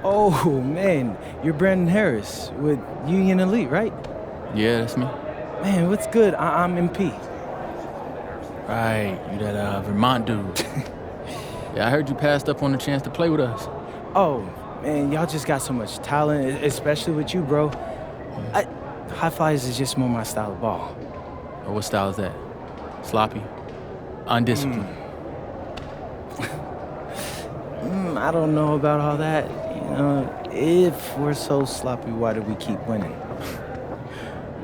Oh, man, you're Brandon Harris with Union Elite, right? Yeah, that's me. Man, what's good? I'm MP. Right, you that Vermont dude. Yeah, I heard you passed up on the chance to play with us. Oh, man, y'all just got so much talent, especially with you, bro. High flyers is just more my style of ball. Oh, what style is that? Sloppy? Undisciplined? I don't know about all that. You know, if we're so sloppy, why do we keep winning?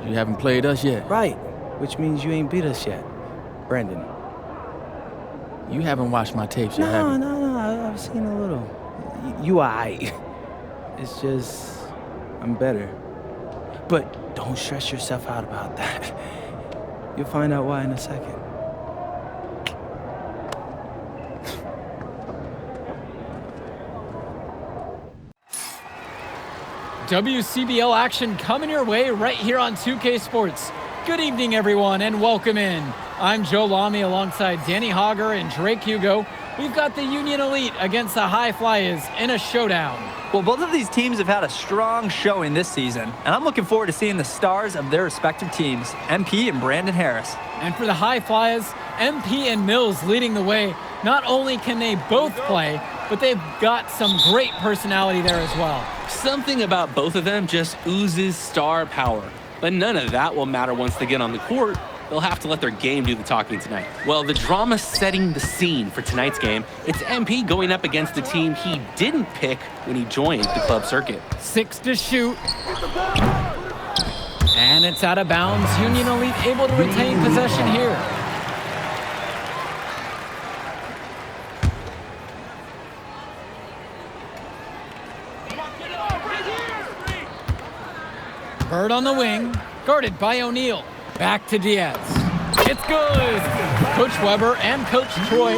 You haven't played us yet. Right, which means you ain't beat us yet. Brandon. You haven't watched my tapes yet, have you? No, I've seen a little. You aight. It's just, I'm better. But don't stress yourself out about that. You'll find out why in a second. WCBL action coming your way right here on 2K Sports. Good evening, everyone, and welcome in. I'm Joe Lamy alongside Danny Hogger and Drake Hugo. We've got the Union Elite against the High Flyers in a showdown. Well, both of these teams have had a strong showing this season, and I'm looking forward to seeing the stars of their respective teams, MP and Brandon Harris. And for the High Flyers, MP and Mills leading the way. Not only can they both play, but they've got some great personality there as well. Something about both of them just oozes star power. But none of that will matter once they get on the court. They'll have to let their game do the talking tonight. Well, the drama setting the scene for tonight's game, it's MP going up against a team he didn't pick when he joined the club circuit. 6 to shoot. And it's out of bounds. Union Elite able to retain possession here. Bird on the wing, guarded by O'Neal. Back to Diaz. It's good! Coach Weber and Coach Troy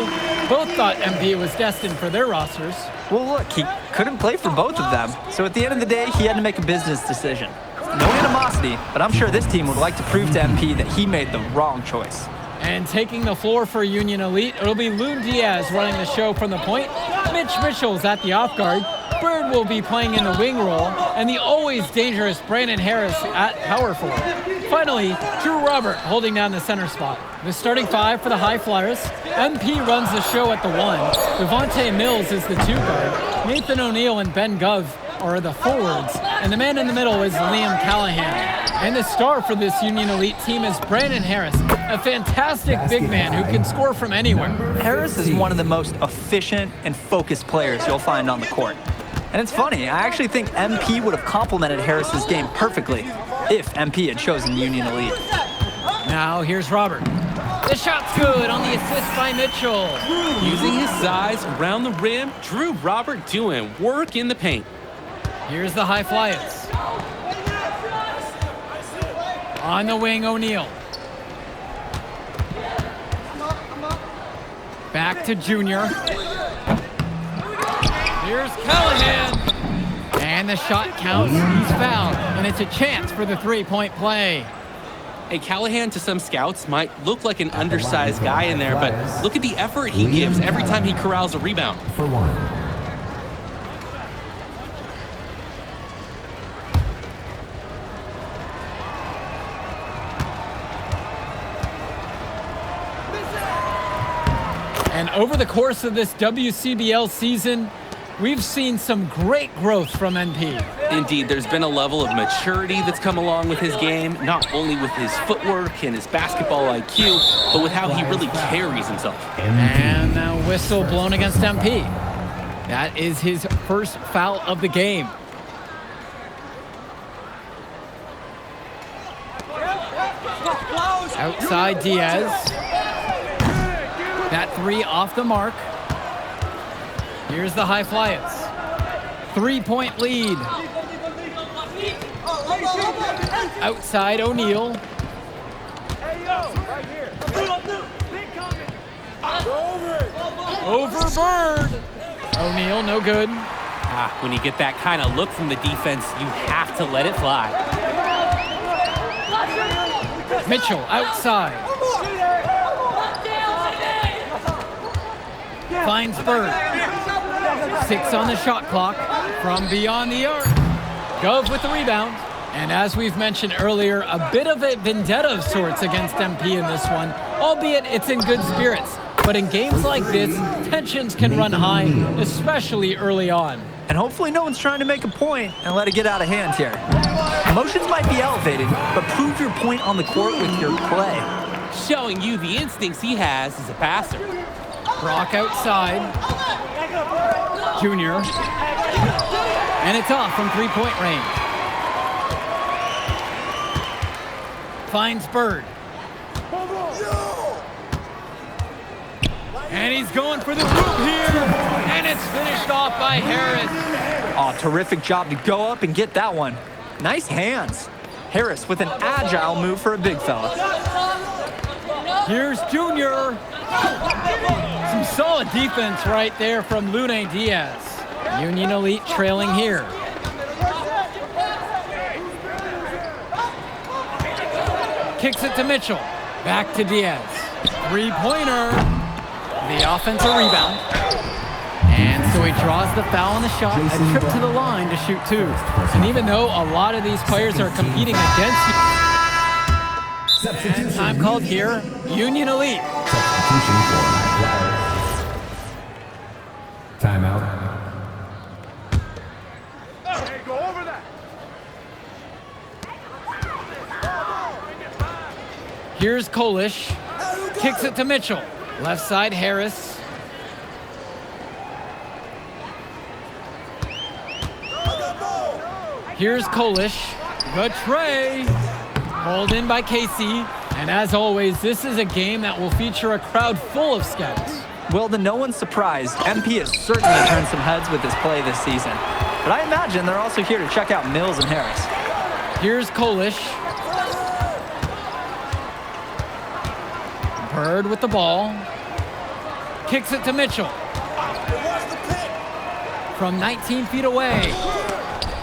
both thought MP was destined for their rosters. Well, look, he couldn't play for both of them, so at the end of the day, he had to make a business decision. No animosity, but I'm sure this team would like to prove to MP that he made the wrong choice. And taking the floor for Union Elite, it'll be Loon Diaz running the show from the point. Mitch Mitchell's at the off guard. Bird will be playing in the wing role, and the always dangerous Brandon Harris at power forward. Finally, Drew Robert holding down the center spot. The starting five for the High Flyers. MP runs the show at the 1. Devontae Mills is the 2 guard. Nathan O'Neal and Ben Gov are the forwards, and the man in the middle is Liam Callahan. And the star for this Union Elite team is Brandon Harris, a fantastic big man who can score from anywhere. Harris is one of the most efficient and focused players you'll find on the court. And it's funny, I actually think MP would have complemented Harris's game perfectly if MP had chosen Union Elite. Now here's Robert. The shot's good on the assist by Mitchell. Using his size around the rim, Drew Robert doing work in the paint. Here's the High Flyers. On the wing, O'Neal. Back to Junior. Here's Callahan. And the shot counts. He's fouled. And it's a chance for the three-point play. Hey, Callahan to some scouts might look like an undersized guy in there, but look at the effort he gives every time he corrals a rebound. For one. And over the course of this WCBL season, we've seen some great growth from NP. Indeed, there's been a level of maturity that's come along with his game, not only with his footwork and his basketball IQ, but with how he really carries himself. And now whistle blown against MP. That is his first foul of the game. Outside Diaz. That 3 off the mark. Here's the High Flyers. 3-point lead. Outside O'Neal. Over Bird. O'Neal, no good. When you get that kind of look from the defense, you have to let it fly. Mitchell outside. Finds Bird. 6 on the shot clock. From beyond the arc. Gove with the rebound. And as we've mentioned earlier, a bit of a vendetta of sorts against MP in this one, albeit it's in good spirits. But in games like this, tensions can run high, especially early on. And hopefully no one's trying to make a point and let it get out of hand here. Emotions might be elevated, but prove your point on the court with your play. Showing you the instincts he has as a passer. Brock outside. Junior. And it's off from three-point range. Finds Bird. And he's going for the hoop here. And it's finished off by Harris. Oh, terrific job to go up and get that one. Nice hands. Harris with an agile move for a big fella. Here's Junior. Some solid defense right there from Lune Diaz. Union Elite trailing here. Kicks it to Mitchell. Back to Diaz. Three-pointer. The offensive rebound. And so he draws the foul on the shot, a trip to the line to shoot two. And even though a lot of these players are competing against you, and time called here, Union Elite. Substitution for timeout. Hey, go over that. Here's Kolish. Kicks it to Mitchell. Left side, Harris. Here's Kolish. Good tray. Hauled in by Casey. And as always, this is a game that will feature a crowd full of scouts. Well, to no one's surprise, MP has certainly turned some heads with his play this season. But I imagine they're also here to check out Mills and Harris. Here's Kolish. Bird with the ball. Kicks it to Mitchell. From 19 feet away.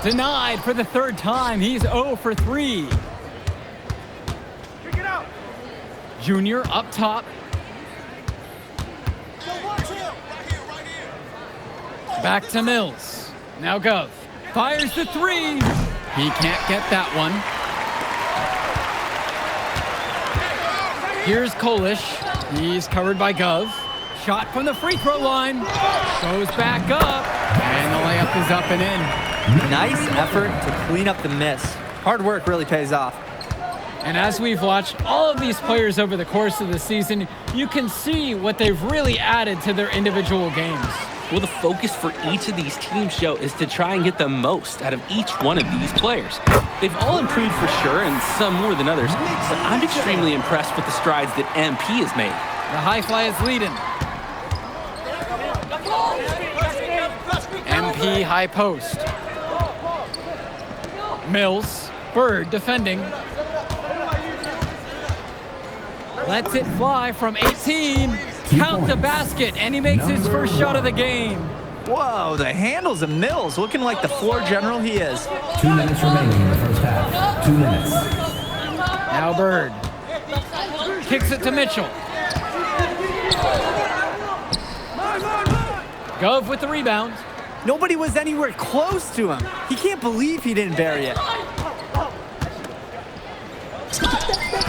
Denied for the third time. He's 0 for 3. Kick it out. Junior up top. Back to Mills. Now Gov. Fires the three. He can't get that one. Here's Kolish. He's covered by Gov. Shot from the free throw line. Goes back up. And the layup is up and in. Nice effort to clean up the miss. Hard work really pays off. And as we've watched all of these players over the course of the season, you can see what they've really added to their individual games. Well, the focus for each of these teams, Joe, is to try and get the most out of each one of these players. They've all improved for sure, and some more than others, but I'm extremely impressed with the strides that MP has made. The high fly is leading. MP high post. Mills, Bird defending. Lets it fly from 18. Count the basket, and he makes his first shot of the game. Whoa, the handles of Mills looking like the floor general he is. 2 minutes remaining in the first half. 2 minutes. Now Bird. Kicks it to Mitchell. Gove with the rebound. Nobody was anywhere close to him. He can't believe he didn't bury it.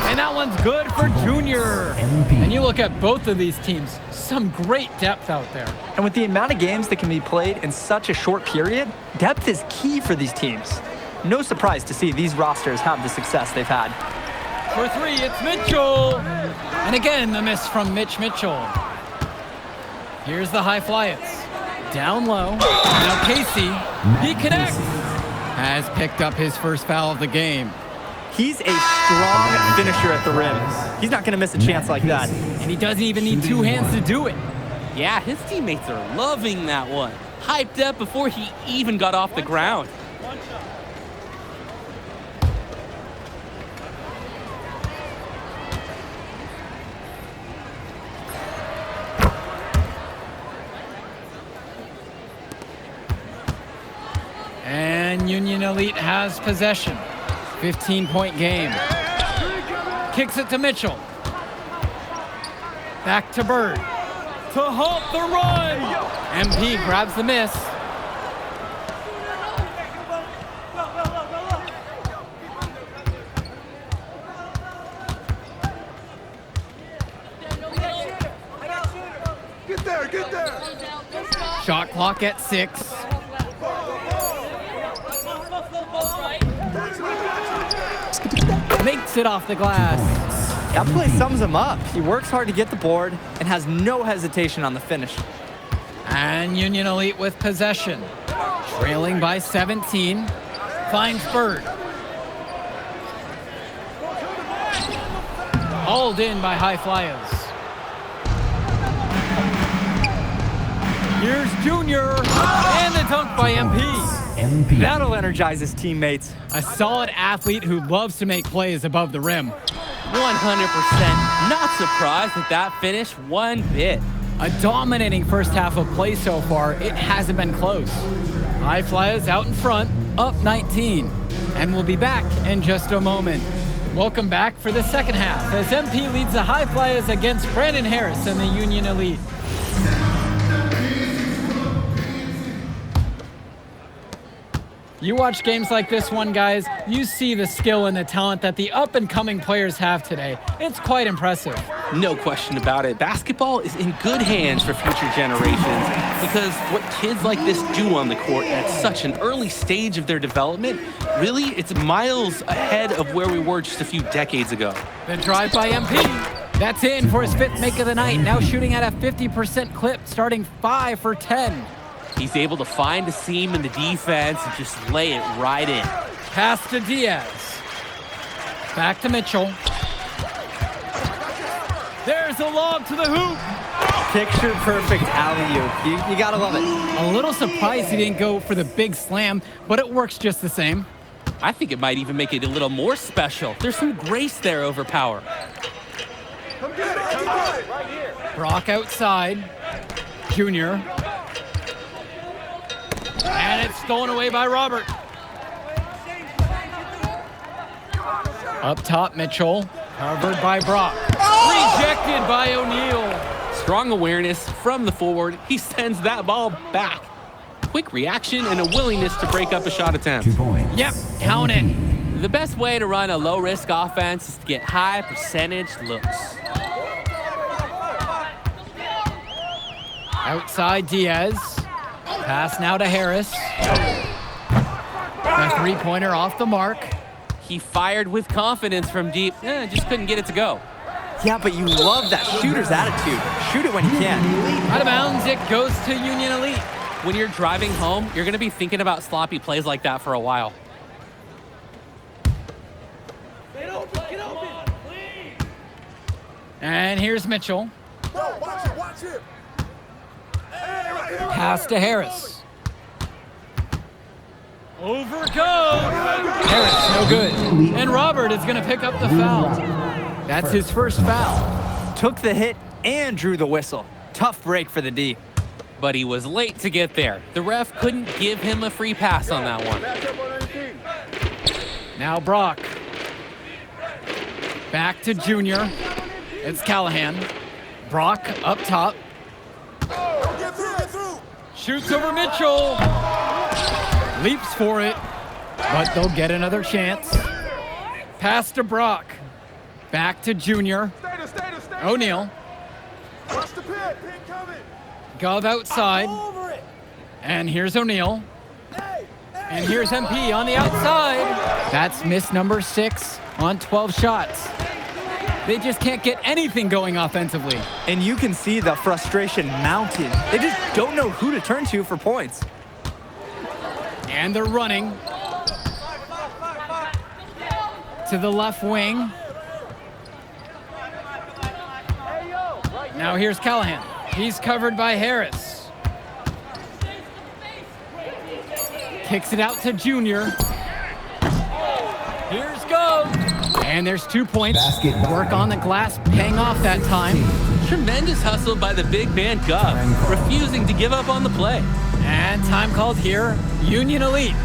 And that one's good for Junior. And you look at both of these teams, some great depth out there. And with the amount of games that can be played in such a short period, depth is key for these teams. No surprise to see these rosters have the success they've had. For three, it's Mitchell. And again, the miss from Mitch Mitchell. Here's the high fly-its. Down low. Now Casey, he connects. Has picked up his first foul of the game. He's a strong finisher at the rim. He's not going to miss a chance like that. And he doesn't even need two hands to do it. Yeah, his teammates are loving that one. Hyped up before he even got off the ground. And Union Elite has possession. 15-point game. Kicks it to Mitchell. Back to Bird. To halt the run. MP grabs the miss. Shot clock at 6. Makes it off the glass. That play sums him up. He works hard to get the board and has no hesitation on the finish. And Union Elite with possession. Trailing by 17. Finds Bird. Hauled in by High Flyers. Here's Junior. And the dunk by MP. MP. That'll energize his teammates. A solid athlete who loves to make plays above the rim. 100%. Not surprised at that finish one bit. A dominating first half of play so far. It hasn't been close. High Flyers out in front, up 19. And we'll be back in just a moment. Welcome back for the second half as MP leads the High Flyers against Brandon Harris and the Union Elite. You watch games like this one, guys, you see the skill and the talent that the up-and-coming players have today. It's quite impressive. No question about it. Basketball is in good hands for future generations because what kids like this do on the court at such an early stage of their development, really, it's miles ahead of where we were just a few decades ago. The drive by MP. That's in for his 5th make of the night, now shooting at a 50% clip, starting 5 for 10. He's able to find a seam in the defense and just lay it right in. Pass to Diaz. Back to Mitchell. There's a lob to the hoop. Picture perfect alley-oop. You gotta love it. A little surprised he didn't go for the big slam, but it works just the same. I think it might even make it a little more special. There's some grace there over power. Come get it. Come get it. Right here. Brock outside. Junior. And it's stolen away by Robert. Up top, Mitchell. Covered by Brock. Rejected by O'Neal. Strong awareness from the forward. He sends that ball back. Quick reaction and a willingness to break up a shot attempt. 2 points. Yep, count it. The best way to run a low-risk offense is to get high percentage looks. Outside Diaz. Pass now to Harris. A three-pointer off the mark. He fired with confidence from deep, just couldn't get it to go. Yeah, but you love that shooter's attitude. Shoot it when you can. Out of bounds, it goes to Union Elite. When you're driving home, you're going to be thinking about sloppy plays like that for a while. And here's Mitchell. Watch him. Pass to Harris. Over goes. Harris, no good. And Robert is going to pick up the foul. That's his first foul. Took the hit and drew the whistle. Tough break for the D. But he was late to get there. The ref couldn't give him a free pass on that one. Now Brock. Back to Junior. It's Callahan. Brock up top. Get through. Shoots over Mitchell. Leaps for it, but they'll get another chance. Pass to Brock. Back to Junior. Stay. O'Neal. Watch the pin coming. Gov outside. And here's O'Neal. And here's MP on the outside. That's miss number 6 on 12 shots. They just can't get anything going offensively. And you can see the frustration mounting. They just don't know who to turn to for points. And they're running to the left wing. Now here's Callahan. He's covered by Harris. Kicks it out to Junior. Here's go. And there's 2 points. Basketball. Work on the glass, paying off that time. Tremendous hustle by the big man Gov, refusing to give up on the play. And time called here, Union Elite.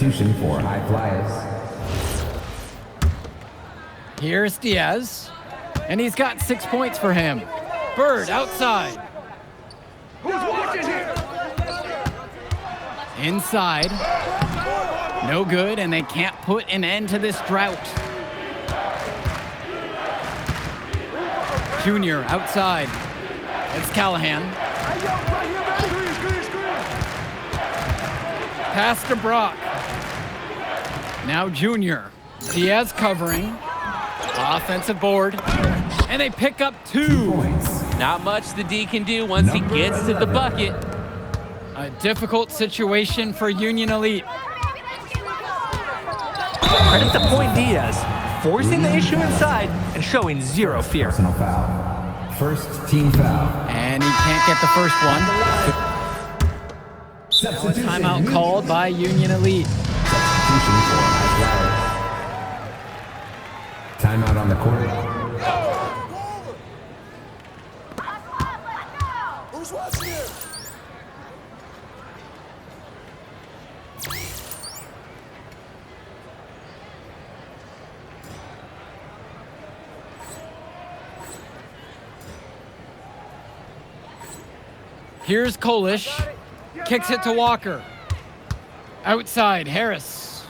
Substitution for high flyers. Here's Diaz, and he's got 6 points for him. Bird outside. Who's watching here? Inside. No good, and they can't put an end to this drought. Junior outside. It's Callahan. Pass to Brock. Now Junior. Diaz covering. Offensive board. And they pick up 2. Not much the D can do once he gets to the bucket. A difficult situation for Union Elite. Credit to Point Diaz, forcing the issue inside and showing zero fear. Personal foul. First team foul. And he can't get the first one. Substitution. Timeout called by Union Elite. Substitution for high flyers. Timeout on the court. Who's watching here? Here's Kolish. Kicks it to Walker. Outside, Harris.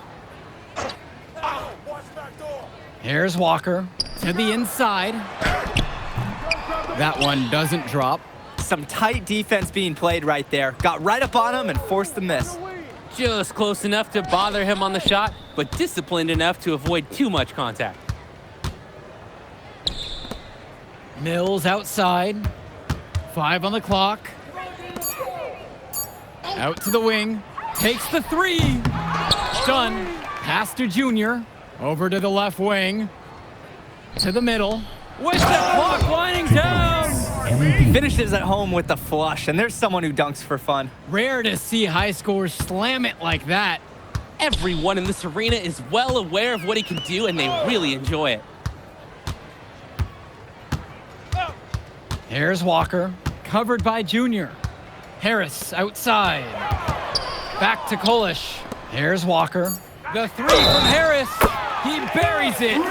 Here's Walker to the inside. That one doesn't drop. Some tight defense being played right there. Got right up on him and forced the miss. Just close enough to bother him on the shot, but disciplined enough to avoid too much contact. Mills outside. 5 on the clock. Out to the wing. Takes the 3. Done. Pass to Junior. Over to the left wing. To the middle. With the clock winding down. Finishes at home with the flush, and there's someone who dunks for fun. Rare to see high scores slam it like that. Everyone in this arena is well aware of what he can do, and they really enjoy it. Here's Walker. Covered by Junior. Harris outside. Back to Kolish. Here's Walker. The 3 from Harris. He buries it.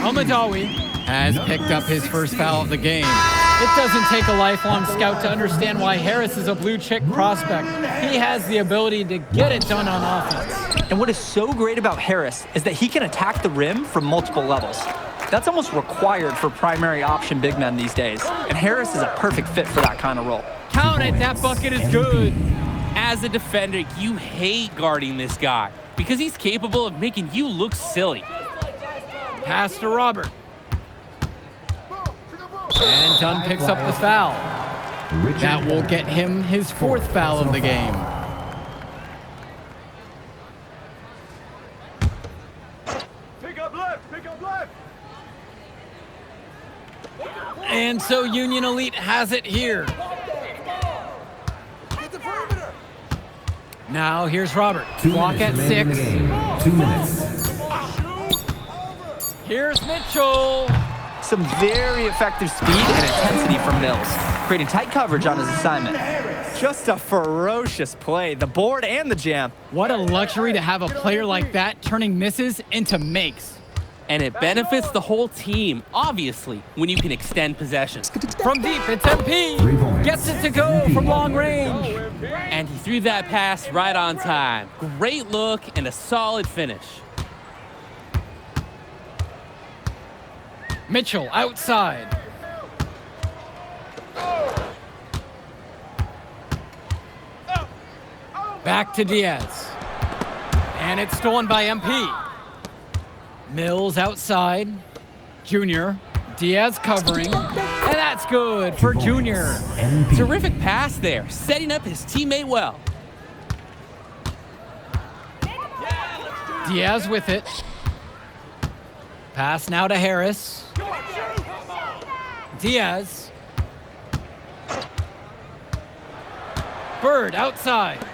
Amadawi has picked up his first foul of the game. It doesn't take a lifelong scout to understand why Harris is a blue-chip prospect. He has the ability to get it done on offense. And what is so great about Harris is that he can attack the rim from multiple levels. That's almost required for primary option big men these days. And Harris is a perfect fit for that kind of role. Count it, that bucket is good. As a defender, you hate guarding this guy because he's capable of making you look silly. Pass to Robert. And Dunn picks up the foul. That will get him his 4th foul of the game. Pick up left, pick up left. And so Union Elite has it here. Get the perimeter. Now here's Robert. 2 Clock at minutes remaining 6. in the game. 2 minutes. Here's Mitchell. Some very effective speed and intensity from Mills, creating tight coverage on his assignment. Just a ferocious play, the board and the jam. What a luxury to have a player like that turning misses into makes. And it benefits the whole team, obviously, when you can extend possession. From deep, it's MP. 3 points. Gets it to go from long range. And he threw that pass right on time. Great look and a solid finish. Mitchell outside. Back to Diaz. And it's stolen by MP. Mills outside. Junior. Diaz covering. And that's good for Junior. Terrific pass there, setting up his teammate well. Diaz with it. Pass now to Harris. Diaz. Bird outside.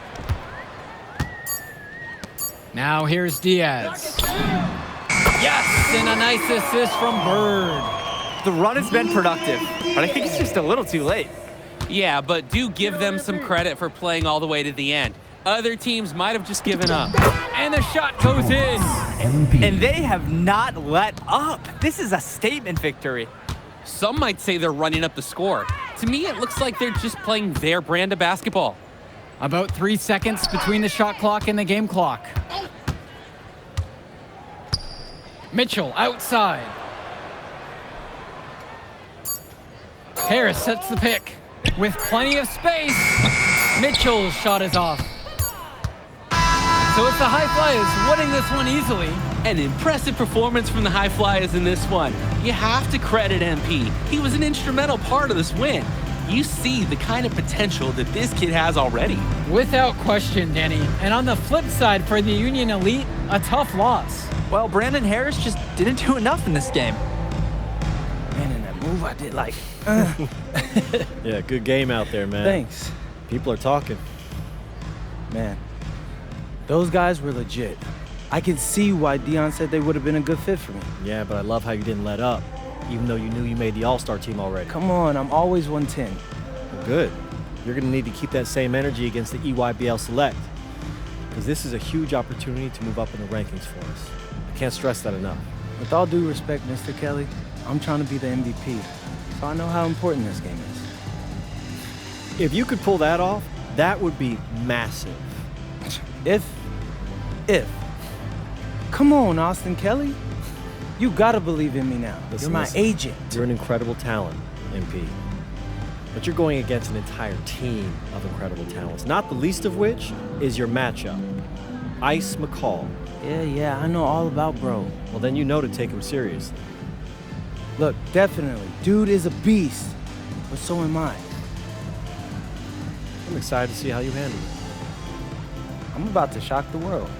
Now here's Diaz. Yes, and a nice assist from Bird. The run has been productive, but I think it's just a little too late. Yeah, but do give them some credit for playing all the way to the end. Other teams might have just given up. And the shot goes in. MP. And they have not let up. This is a statement victory. Some might say they're running up the score. To me, it looks like they're just playing their brand of basketball. About 3 seconds between the shot clock and the game clock. Mitchell outside. Harris sets the pick. With plenty of space, Mitchell's shot is off. So it's the High Flyers winning this one easily. An impressive performance from the High Flyers in this one. You have to credit MP. He was an instrumental part of this win. You see the kind of potential that this kid has already. Without question, Danny. And on the flip side for the Union Elite, a tough loss. Well, Brandon Harris just didn't do enough in this game. Man, in that move I did like, Yeah, good game out there, man. Thanks. People are talking. Man, those guys were legit. I can see why Dion said they would have been a good fit for me. Yeah, but I love how you didn't let up, even though you knew you made the All-Star team already. Come on, I'm always 110. Well, good. You're going to need to keep that same energy against the EYBL Select, because this is a huge opportunity to move up in the rankings for us. I can't stress that enough. With all due respect, Mr. Kelly, I'm trying to be the MVP, so I know how important this game is. If you could pull that off, that would be massive. If. Come on, Austin Kelly. You gotta believe in me now. Listen, You're my agent. You're an incredible talent, MP. But you're going against an entire team of incredible talents, not the least of which is your matchup, Ice McCall. Yeah, I know all about bro. Well, then you know to take him seriously. Look, definitely, dude is a beast, but so am I. I'm excited to see how you handle it. I'm about to shock the world.